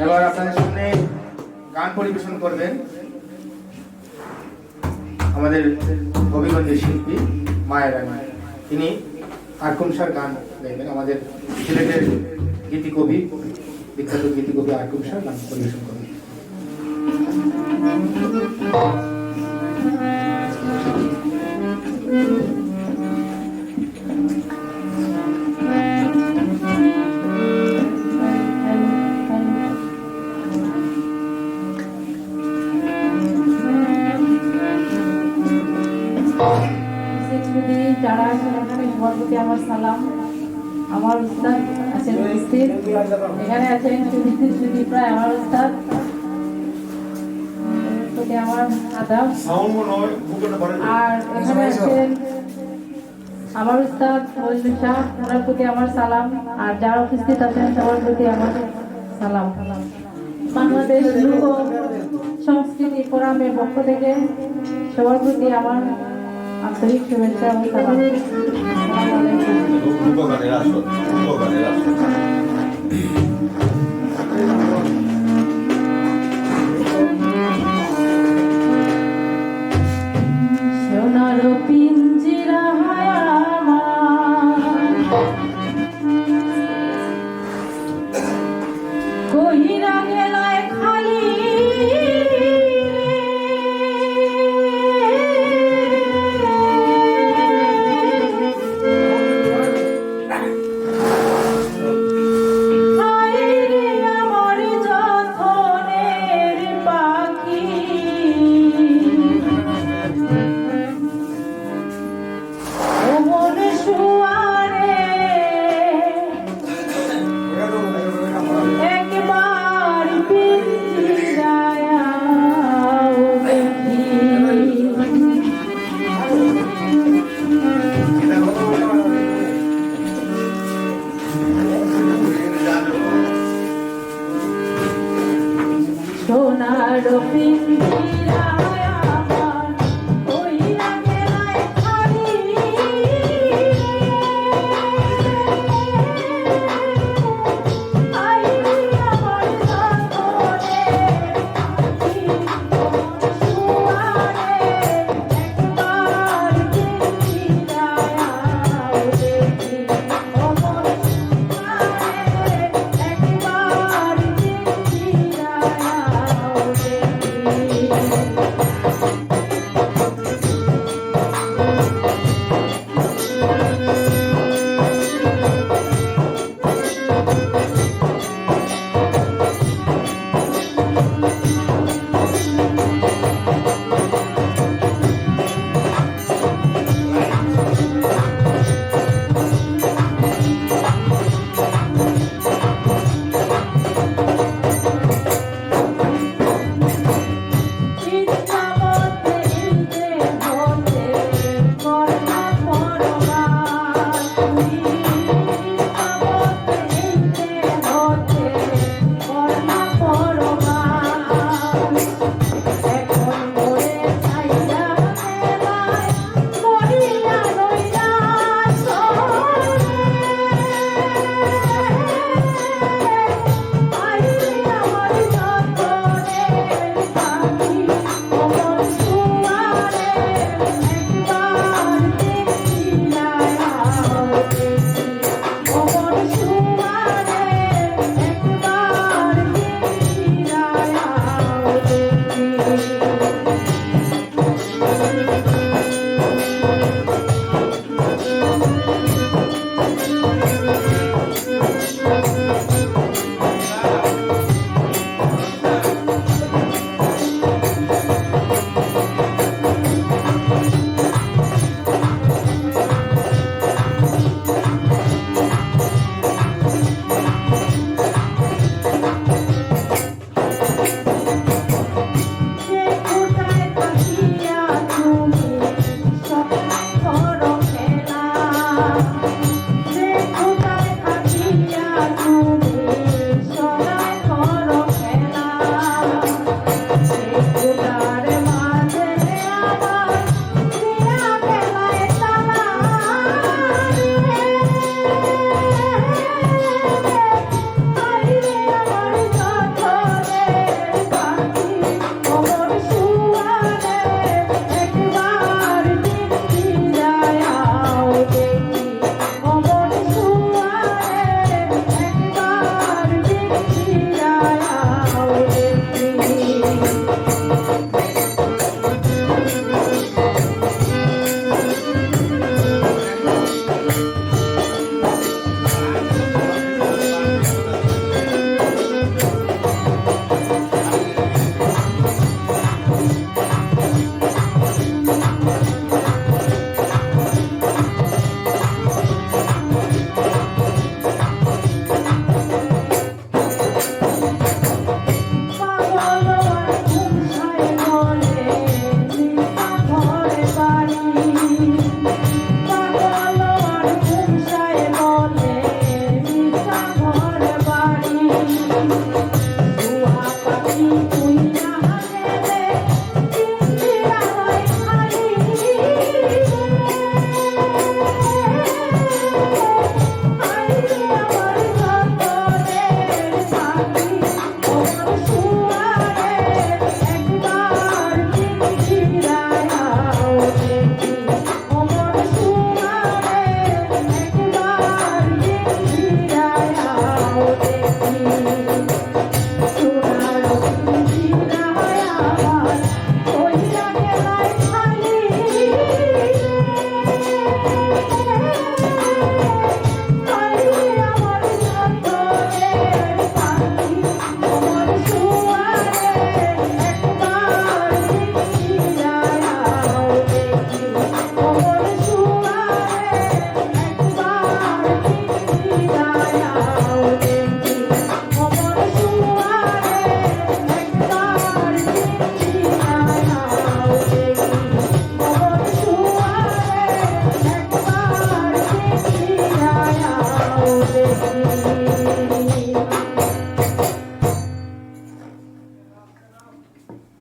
এবার আপনাদের সামনে গান পরিবেশন করবেন আমাদের হবিগঞ্জের শিল্পী মায়েরা। তিনি আরকুমসার গান গাইবেন। আমাদের সিলেটের গীতিকবি, বিখ্যাত গীতিকবি আরকুমসার গান পরিবেশন করবেন। যারা এখানে সবার প্রতি আমার সালাম। আমার উস্তাদ আছেন উপস্থিত, এখানে আছেন সুদী প্রায় আমার উস্তাদ, প্রতি আমার আদাব। আর এখানে আছেন আমার উস্তাদ মজনু শাহ, ওনার প্রতি আমার সালাম। আর যারা উপস্থিত আছেন সবার প্রতি আমার সালাম। বাংলাদেশ লোক সংস্কৃতি ফোরামের পক্ষ থেকে সবার প্রতি আমার আন্তরিক শুভেচ্ছা ও সালাম। সোনার পিঞ্জিরা কহিরা গেলায় খালি সোনার পিঞ্জিরা রে